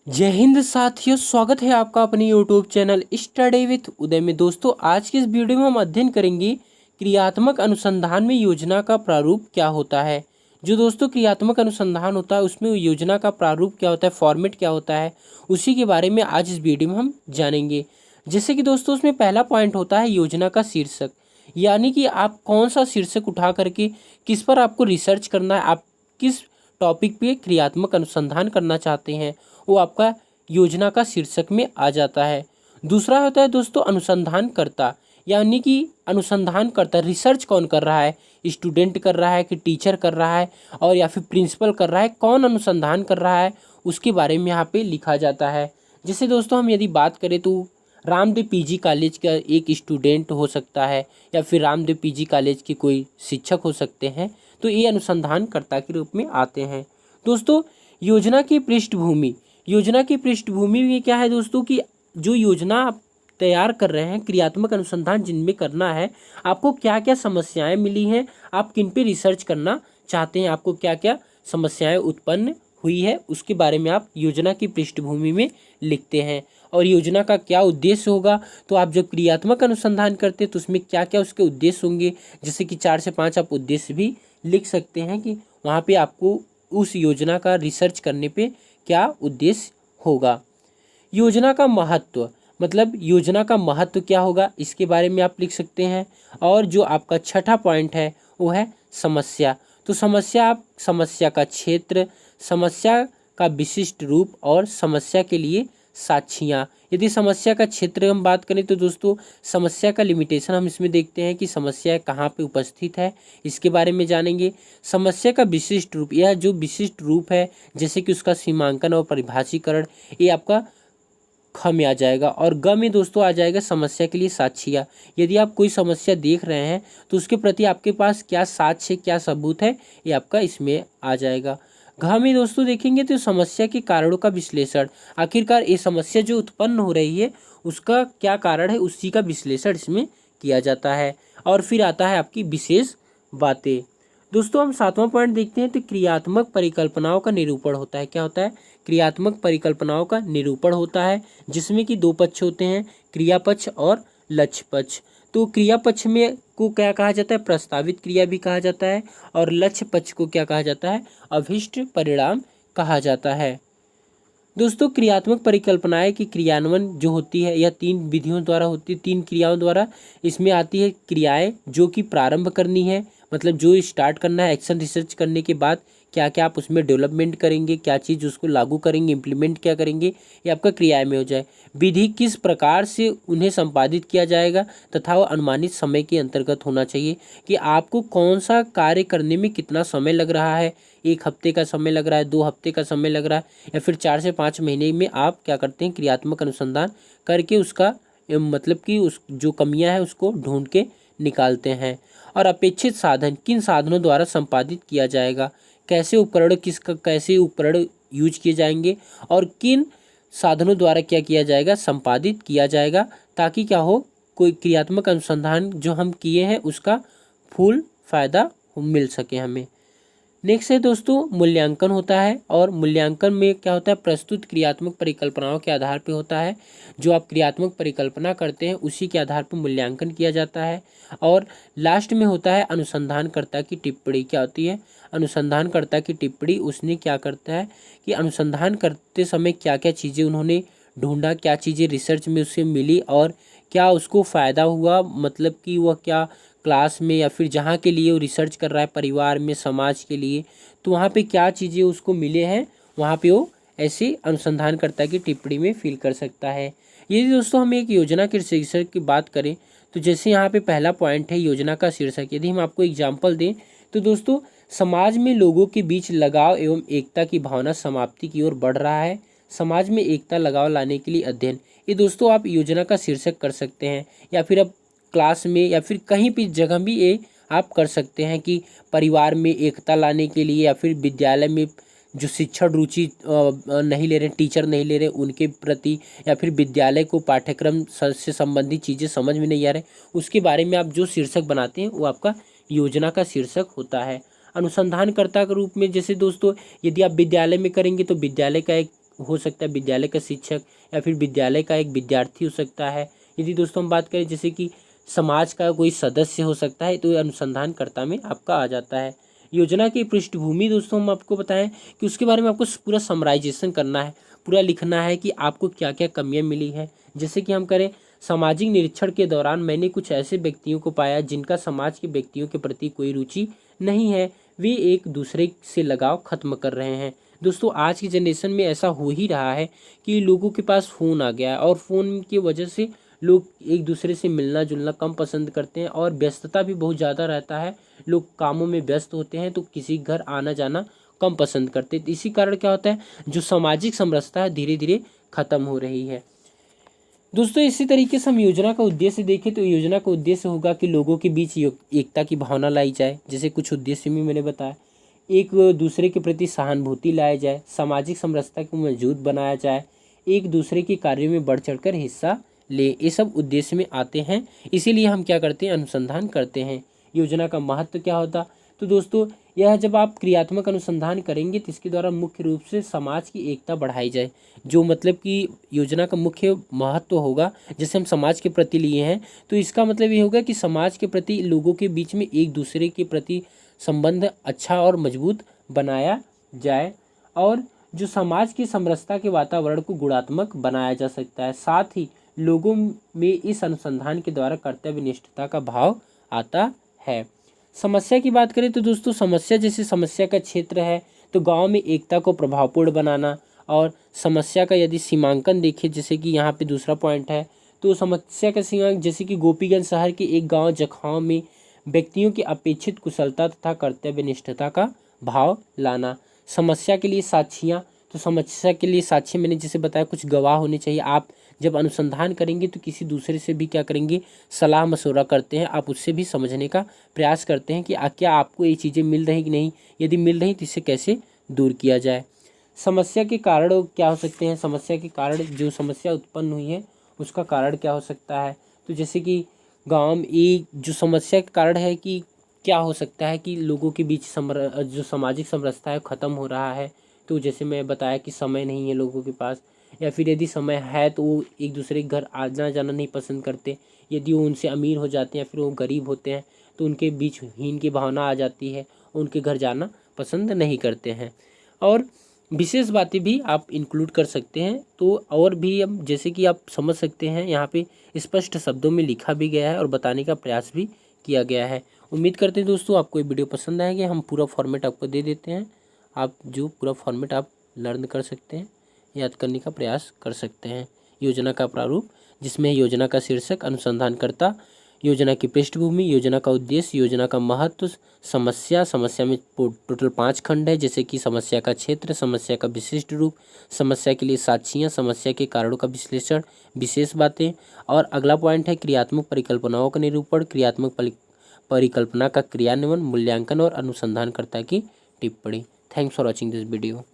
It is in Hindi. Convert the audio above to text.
जय हिंद साथियों, स्वागत है आपका अपने यूट्यूब चैनल स्टडी विथ उदय में। दोस्तों, आज की इस वीडियो में हम अध्ययन करेंगे क्रियात्मक अनुसंधान में योजना का प्रारूप क्या होता है। जो दोस्तों क्रियात्मक अनुसंधान होता है उसमें योजना का प्रारूप क्या होता है, फॉर्मेट क्या होता है, उसी के बारे में आज इस वीडियो में हम जानेंगे। जैसे कि दोस्तों उसमें पहला पॉइंट होता है योजना का शीर्षक, यानी कि आप कौन सा शीर्षक उठा करके किस पर आपको रिसर्च करना है, आप किस टॉपिक पे क्रियात्मक अनुसंधान करना चाहते हैं, वो आपका योजना का शीर्षक में आ जाता है। दूसरा होता है दोस्तों अनुसंधानकर्ता, यानी कि अनुसंधानकर्ता रिसर्च कौन कर रहा है, स्टूडेंट कर रहा है कि टीचर कर रहा है और या फिर प्रिंसिपल कर रहा है, कौन अनुसंधान कर रहा है उसके बारे में यहाँ पे लिखा जाता है। जैसे दोस्तों हम यदि बात करें तो रामदेव पीजी कॉलेज का एक स्टूडेंट हो सकता है या फिर रामदेव पीजी कॉलेज के कोई शिक्षक हो सकते हैं, तो ये अनुसंधानकर्ता के रूप में आते हैं। दोस्तों योजना की पृष्ठभूमि, योजना की पृष्ठभूमि में क्या है दोस्तों कि जो योजना आप तैयार कर रहे हैं, क्रियात्मक अनुसंधान जिनमें करना है, आपको क्या क्या समस्याएं मिली हैं, आप किन पे रिसर्च करना चाहते हैं, आपको क्या क्या समस्याएं उत्पन्न हुई है, उसके बारे में आप योजना की पृष्ठभूमि में लिखते हैं। और योजना का क्या उद्देश्य होगा, तो आप जब क्रियात्मक अनुसंधान करते हैं तो उसमें क्या क्या उसके उद्देश्य होंगे, जैसे कि 4 से 5 आप उद्देश्य भी लिख सकते हैं कि वहाँ पे आपको उस योजना का रिसर्च करने पे क्या उद्देश्य होगा। योजना का महत्व, मतलब योजना का महत्व क्या होगा, इसके बारे में आप लिख सकते हैं। और जो आपका छठा पॉइंट है वो है समस्या। तो समस्या, आप समस्या का क्षेत्र, समस्या का विशिष्ट रूप और समस्या के लिए साक्षियाँ। यदि समस्या का क्षेत्र हम बात करें तो दोस्तों समस्या का लिमिटेशन हम इसमें देखते हैं कि समस्या कहाँ पे उपस्थित है, इसके बारे में जानेंगे। समस्या का विशिष्ट रूप, यह जो विशिष्ट रूप है जैसे कि उसका सीमांकन और परिभाषीकरण, ये आपका ख में आ जाएगा। और ग में दोस्तों आ जाएगा समस्या के लिए साक्ष्य। यदि आप कोई समस्या देख रहे हैं तो उसके प्रति आपके पास क्या साक्ष्य, क्या सबूत है, ये आपका इसमें आ जाएगा। घ में दोस्तों देखेंगे तो समस्या के कारणों का विश्लेषण, आखिरकार ये समस्या जो उत्पन्न हो रही है उसका क्या कारण है, उसी का विश्लेषण इसमें किया जाता है। और फिर आता है आपकी विशेष बातें। दोस्तों हम सातवां पॉइंट देखते हैं तो क्रियात्मक परिकल्पनाओं का निरूपण होता है। क्या होता है, क्रियात्मक परिकल्पनाओं का निरूपण होता है, जिसमें कि दो पक्ष होते हैं, क्रिया पक्ष और लक्ष्य पक्ष। तो क्रिया पक्ष में को क्या कहा जाता है, प्रस्तावित क्रिया भी कहा जाता है, और लक्ष्य पक्ष को क्या कहा जाता है, अभिष्ट परिणाम कहा जाता है। दोस्तों क्रियात्मक परिकल्पनाएं की क्रियान्वयन जो होती है यह 3 विधियों द्वारा होती है, 3 क्रियाओं द्वारा। इसमें आती है क्रियाएं जो कि प्रारंभ करनी है, मतलब जो स्टार्ट करना है एक्शन रिसर्च करने के बाद क्या क्या आप उसमें डेवलपमेंट करेंगे, क्या चीज़ उसको लागू करेंगे, इम्प्लीमेंट क्या करेंगे, ये आपका क्रियाएं में हो जाए। विधि, किस प्रकार से उन्हें संपादित किया जाएगा तथा वह अनुमानित समय के अंतर्गत होना चाहिए, कि आपको कौन सा कार्य करने में कितना समय लग रहा है, 1 हफ्ते का समय लग रहा है, 2 हफ्ते का समय लग रहा है, या फिर 4 से 5 महीने में आप क्या करते हैं, क्रियात्मक अनुसंधान करके उसका मतलब कि उस जो कमियां हैं उसको ढूंढ के निकालते हैं। और अपेक्षित साधन, किन साधनों द्वारा संपादित किया जाएगा, कैसे उपकरण, कैसे उपकरण यूज किए जाएंगे, और किन साधनों द्वारा क्या किया जाएगा, संपादित किया जाएगा, ताकि क्या हो, कोई क्रियात्मक अनुसंधान जो हम किए हैं उसका फुल फायदा मिल सके हमें। नेक्स्ट है दोस्तों मूल्यांकन होता है, और मूल्यांकन में क्या होता है, प्रस्तुत क्रियात्मक परिकल्पनाओं के आधार पे होता है। जो आप क्रियात्मक परिकल्पना करते हैं उसी के आधार पर मूल्यांकन किया जाता है। और लास्ट में होता है अनुसंधानकर्ता की टिप्पणी। क्या होती है, अनुसंधानकर्ता की टिप्पणी, उसने क्या करता है कि अनुसंधान करते समय क्या क्या चीज़ें उन्होंने ढूंढा, क्या चीज़ें रिसर्च में उससे मिली और क्या उसको फ़ायदा हुआ, मतलब कि वह क्या क्लास में या फिर जहाँ के लिए वो रिसर्च कर रहा है, परिवार में, समाज के लिए, तो वहाँ पे क्या चीज़ें उसको मिले हैं, वहाँ पे वो ऐसे अनुसंधानकर्ता की टिप्पणी में फिल कर सकता है। यदि दोस्तों हम एक योजना के शीर्षक की बात करें तो जैसे यहाँ पे पहला पॉइंट है योजना का शीर्षक, यदि हम आपको एग्जाम्पल दें तो दोस्तों समाज में लोगों के बीच लगाव एवं एकता की भावना समाप्ति की ओर बढ़ रहा है, समाज में एकता लगाव लाने के लिए अध्ययन, ये दोस्तों आप योजना का शीर्षक कर सकते हैं। या फिर अब क्लास में या फिर कहीं भी जगह भी ये आप कर सकते हैं कि परिवार में एकता लाने के लिए, या फिर विद्यालय में जो शिक्षण रुचि नहीं ले रहे, टीचर नहीं ले रहे उनके प्रति, या फिर विद्यालय को पाठ्यक्रम से संबंधित चीज़ें समझ में नहीं आ रहे, उसके बारे में आप जो शीर्षक बनाते हैं वो आपका योजना का शीर्षक होता है। अनुसंधानकर्ता के रूप में जैसे दोस्तों यदि आप विद्यालय में करेंगे तो विद्यालय का एक हो सकता है विद्यालय का शिक्षक या फिर विद्यालय का एक विद्यार्थी हो सकता है। यदि दोस्तों हम बात करें जैसे कि समाज का कोई सदस्य हो सकता है, तो ये अनुसंधानकर्ता में आपका आ जाता है। योजना की पृष्ठभूमि दोस्तों हम आपको बताएं कि उसके बारे में आपको पूरा समराइजेशन करना है, पूरा लिखना है कि आपको क्या क्या कमियां मिली है। जैसे कि हम करें, सामाजिक निरीक्षण के दौरान मैंने कुछ ऐसे व्यक्तियों को पाया जिनका समाज के व्यक्तियों के प्रति कोई रुचि नहीं है, वे एक दूसरे से लगाव खत्म कर रहे हैं। दोस्तों आज की जनरेशन में ऐसा हो ही रहा है कि लोगों के पास फ़ोन आ गया है और फ़ोन की वजह से लोग एक दूसरे से मिलना जुलना कम पसंद करते हैं और व्यस्तता भी बहुत ज़्यादा रहता है। लोग कामों में व्यस्त होते हैं तो किसी घर आना जाना कम पसंद करते हैं। इसी कारण क्या होता है, जो सामाजिक समरसता है धीरे धीरे खत्म हो रही है। दोस्तों इसी तरीके से हम योजना का उद्देश्य देखें तो योजना का उद्देश्य होगा कि लोगों के बीच एकता की भावना लाई जाए। जैसे कुछ उद्देश्य भी मैंने बताया, एक दूसरे के प्रति सहानुभूति लाया जाए, सामाजिक समरसता को मजबूत बनाया जाए, एक दूसरे के कार्यों में बढ़ चढ़कर हिस्सा ले, ये सब उद्देश्य में आते हैं। इसीलिए हम क्या करते हैं, अनुसंधान करते हैं। योजना का महत्व क्या होता, तो दोस्तों यह जब आप क्रियात्मक अनुसंधान करेंगे तो इसके द्वारा मुख्य रूप से समाज की एकता बढ़ाई जाए। जो मतलब कि योजना का मुख्य महत्व होगा, जैसे हम समाज के प्रति लिए हैं तो इसका मतलब ये होगा कि समाज के प्रति लोगों के बीच में एक दूसरे के प्रति संबंध अच्छा और मजबूत बनाया जाए और जो समाज की समरसता के वातावरण को गुणात्मक बनाया जा सकता है। साथ ही लोगों में इस अनुसंधान के द्वारा कर्तव्यनिष्ठता का भाव आता है। समस्या की बात करें तो दोस्तों समस्या जैसे समस्या का क्षेत्र है तो गांव में एकता को प्रभावपूर्ण बनाना, और समस्या का यदि सीमांकन देखें जैसे कि यहाँ पे दूसरा पॉइंट है, तो समस्या का सीमांकन जैसे कि गोपीगंज शहर के एक गांव जखांव में व्यक्तियों की अपेक्षित कुशलता तथा कर्तव्यनिष्ठता का भाव लाना। समस्या के लिए साक्षियाँ, तो समस्या के लिए साक्षी मैंने जैसे बताया कुछ गवाह होने चाहिए। आप जब अनुसंधान करेंगे तो किसी दूसरे से भी क्या करेंगे, सलाह मशवरा करते हैं, आप उससे भी समझने का प्रयास करते हैं कि क्या आपको ये चीज़ें मिल रही कि नहीं, यदि मिल रही तो इसे कैसे दूर किया जाए। समस्या के कारण क्या हो सकते हैं, समस्या के कारण जो समस्या उत्पन्न हुई है उसका कारण क्या हो सकता है, तो जैसे कि गाँव में एक जो समस्या के कारण है कि क्या हो सकता है कि लोगों के बीच जो सामाजिक समरसता है ख़त्म हो रहा है। तो जैसे मैं बताया कि समय नहीं है लोगों के पास, या फिर यदि समय है तो वो एक दूसरे के घर आना जाना नहीं पसंद करते। यदि वो उनसे अमीर हो जाते हैं या फिर वो गरीब होते हैं तो उनके बीच हीन की भावना आ जाती है, उनके घर जाना पसंद नहीं करते हैं। और विशेष बातें भी आप इंक्लूड कर सकते हैं। तो और भी अब जैसे कि आप समझ सकते हैं यहाँ पे स्पष्ट शब्दों में लिखा भी गया है और बताने का प्रयास भी किया गया है। उम्मीद करते हैं दोस्तों आपको ये वीडियो पसंद आएगी। हम पूरा फॉर्मेट आपको दे देते हैं, आप जो पूरा फॉर्मेट आप लर्न कर सकते हैं, याद करने का प्रयास कर सकते हैं। योजना का प्रारूप, जिसमें योजना का शीर्षक, अनुसंधानकर्ता, योजना की पृष्ठभूमि, योजना का उद्देश्य, योजना का महत्व, समस्या, समस्या में टोटल 5 खंड है जैसे कि समस्या का क्षेत्र, समस्या का विशिष्ट रूप, समस्या के लिए साक्षियाँ, समस्या के कारणों का विश्लेषण, विशेष बातें, और अगला पॉइंट है क्रियात्मक परिकल्पनाओं का निरूपण, क्रियात्मक परिकल्पना का क्रियान्वयन, मूल्यांकन और अनुसंधानकर्ता की टिप्पणी। Thanks for watching this video.